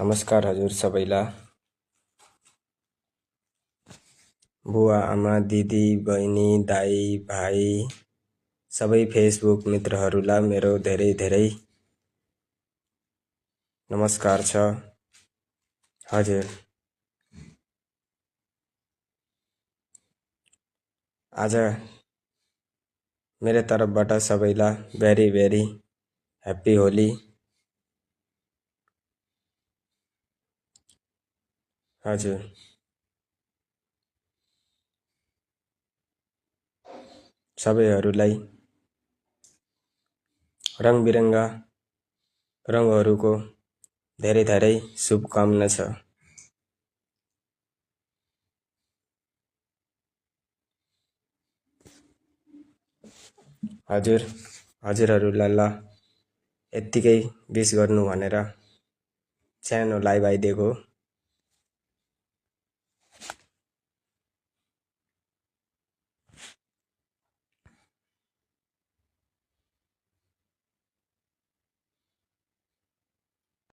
नमस्कार हजुर सबैलाई। बुवा आमा दिदी बहिनी दाई भाइ सबै फेसबुक मित्रहरूलाई मेरो धेरै धेरै नमस्कार छ। हजुर आज मेरो तर्फबाट सबैलाई भेरी भेरी ह्याप्पी होली। हजुर सबैहरूलाई रङबिरङ्गा रङहरूको धेरै धेरै शुभकामना छ। हजुरहरूलाई ल यत्तिकै विश गर्नु भनेर सानो लाइभ आइदिएको।